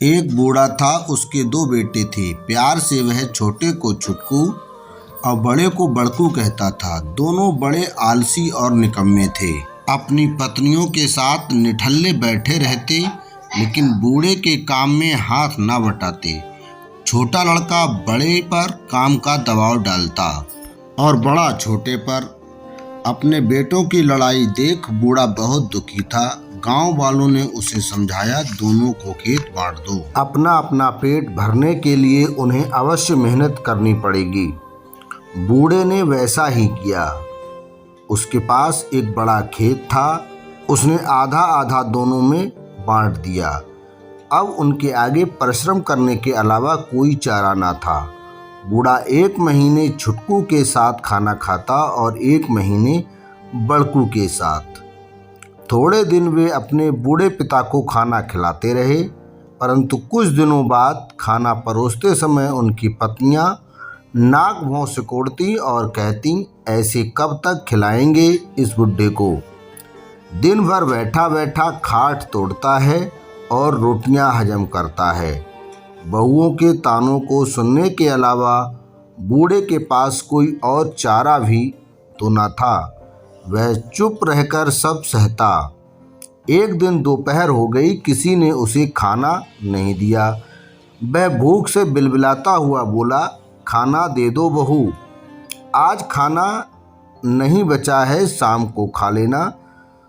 एक बूढ़ा था, उसके दो बेटे थे। प्यार से वह छोटे को छुटकू और बड़े को बड़कू कहता था। दोनों बड़े आलसी और निकम्मे थे। अपनी पत्नियों के साथ निठल्ले बैठे रहते, लेकिन बूढ़े के काम में हाथ न बटाते। छोटा लड़का बड़े पर काम का दबाव डालता और बड़ा छोटे पर। अपने बेटों की लड़ाई देख बूढ़ा बहुत दुखी था। गांव वालों ने उसे समझाया, दोनों को खेत बांट दो। अपना अपना पेट भरने के लिए उन्हें अवश्य मेहनत करनी पड़ेगी। बूढ़े ने वैसा ही किया। उसके पास एक बड़ा खेत था। उसने आधा आधा दोनों में बांट दिया। अब उनके आगे परिश्रम करने के अलावा कोई चारा ना था। बूढ़ा एक महीने छुटकू के साथ खाना खाता और एक महीने बड़कू के साथ। थोड़े दिन वे अपने बूढ़े पिता को खाना खिलाते रहे, परंतु कुछ दिनों बाद खाना परोसते समय उनकी पत्नियां नाक भौं सिकोड़ती और कहती, ऐसे कब तक खिलाएंगे इस बुढ़े को। दिन भर बैठा बैठा खाट तोड़ता है और रोटियां हजम करता है। बहुओं के तानों को सुनने के अलावा बूढ़े के पास कोई और चारा भी तो न था। वह चुप रहकर सब सहता। एक दिन दोपहर हो गई, किसी ने उसे खाना नहीं दिया। वह भूख से बिलबिलाता हुआ बोला, खाना दे दो बहू, आज खाना नहीं बचा है, शाम को खा लेना।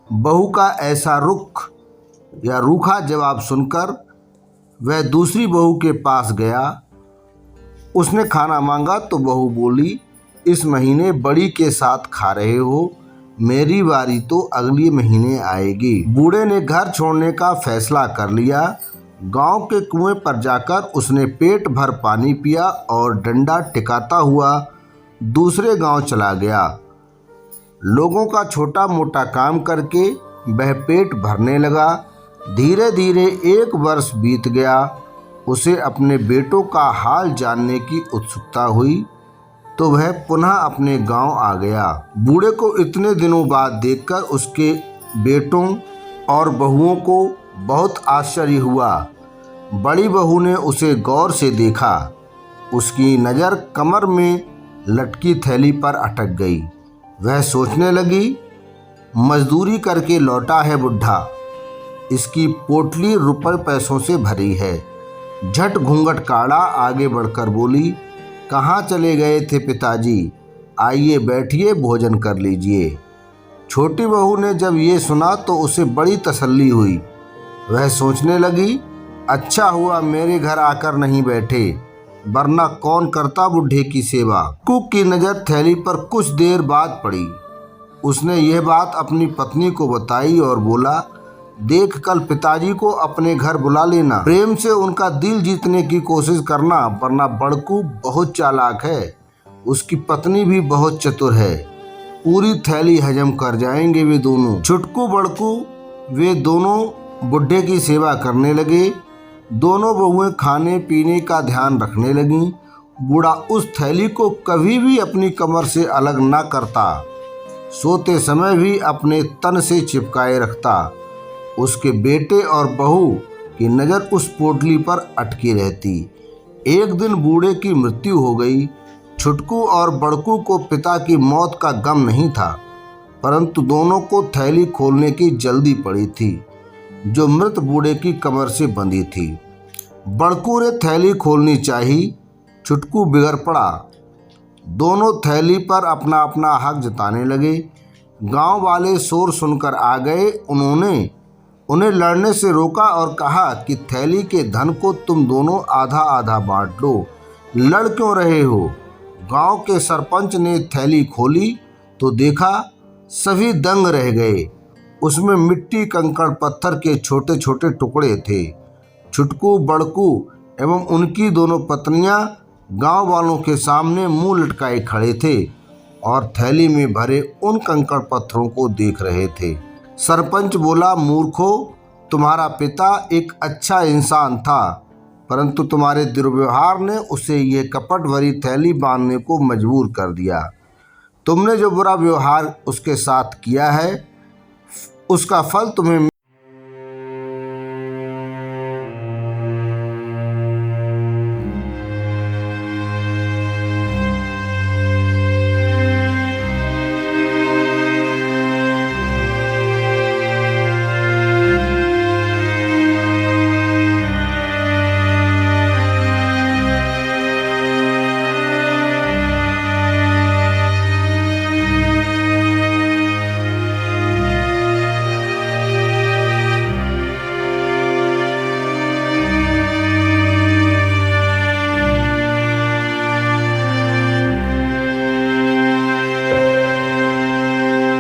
बहू का ऐसा रुख या रूखा जवाब सुनकर वह दूसरी बहू के पास गया। उसने खाना मांगा तो बहू बोली, इस महीने बड़ी के साथ खा रहे हो, मेरी बारी तो अगले महीने आएगी। बूढ़े ने घर छोड़ने का फैसला कर लिया। गांव के कुएं पर जाकर उसने पेट भर पानी पिया और डंडा टिकाता हुआ दूसरे गांव चला गया। लोगों का छोटा मोटा काम करके वह पेट भरने लगा। धीरे धीरे एक वर्ष बीत गया। उसे अपने बेटों का हाल जानने की उत्सुकता हुई तो वह पुनः अपने गांव आ गया। बूढ़े को इतने दिनों बाद देखकर उसके बेटों और बहुओं को बहुत आश्चर्य हुआ। बड़ी बहू ने उसे गौर से देखा। उसकी नज़र कमर में लटकी थैली पर अटक गई। वह सोचने लगी, मजदूरी करके लौटा है बुढ़ा, इसकी पोटली रुपए पैसों से भरी है। झट घूंघट काढ़ा आगे बढ़कर बोली, कहाँ चले गए थे पिताजी, आइए बैठिए, भोजन कर लीजिए। छोटी बहू ने जब ये सुना तो उसे बड़ी तसल्ली हुई। वह सोचने लगी, अच्छा हुआ मेरे घर आकर नहीं बैठे, वरना कौन करता बुढ़े की सेवा। कुक की नज़र थैली पर कुछ देर बाद पड़ी। उसने यह बात अपनी पत्नी को बताई और बोला, देख कल पिताजी को अपने घर बुला लेना, प्रेम से उनका दिल जीतने की कोशिश करना, वरना बड़कू बहुत चालाक है, उसकी पत्नी भी बहुत चतुर है, पूरी थैली हजम कर जाएंगे वे दोनों। छुटकू बड़कू वे दोनों बुढ़े की सेवा करने लगे। दोनों बहुएं खाने पीने का ध्यान रखने लगीं। बूढ़ा उस थैली को कभी भी अपनी कमर से अलग न करता, सोते समय भी अपने तन से चिपकाए रखता। उसके बेटे और बहू की नज़र उस पोटली पर अटकी रहती। एक दिन बूढ़े की मृत्यु हो गई। छुटकू और बड़कू को पिता की मौत का गम नहीं था, परंतु दोनों को थैली खोलने की जल्दी पड़ी थी जो मृत बूढ़े की कमर से बंधी थी। बड़कू ने थैली खोलनी चाही, छुटकू बिगड़ पड़ा। दोनों थैली पर अपना अपना हक जताने लगे। गांव वाले शोर सुनकर आ गए। उन्होंने उन्हें लड़ने से रोका और कहा कि थैली के धन को तुम दोनों आधा आधा बांट लो, लड़ क्यों रहे हो। गांव के सरपंच ने थैली खोली तो देखा, सभी दंग रह गए। उसमें मिट्टी, कंकड़, पत्थर के छोटे छोटे टुकड़े थे। छुटकू, बड़कू एवं उनकी दोनों पत्नियां गांव वालों के सामने मुंह लटकाए खड़े थे और थैली में भरे उन कंकड़ पत्थरों को देख रहे थे। सरपंच बोला, मूर्खों, तुम्हारा पिता एक अच्छा इंसान था, परंतु तुम्हारे दुर्व्यवहार ने उसे ये कपट भरी थैली बांधने को मजबूर कर दिया। तुमने जो बुरा व्यवहार उसके साथ किया है, उसका फल तुम्हें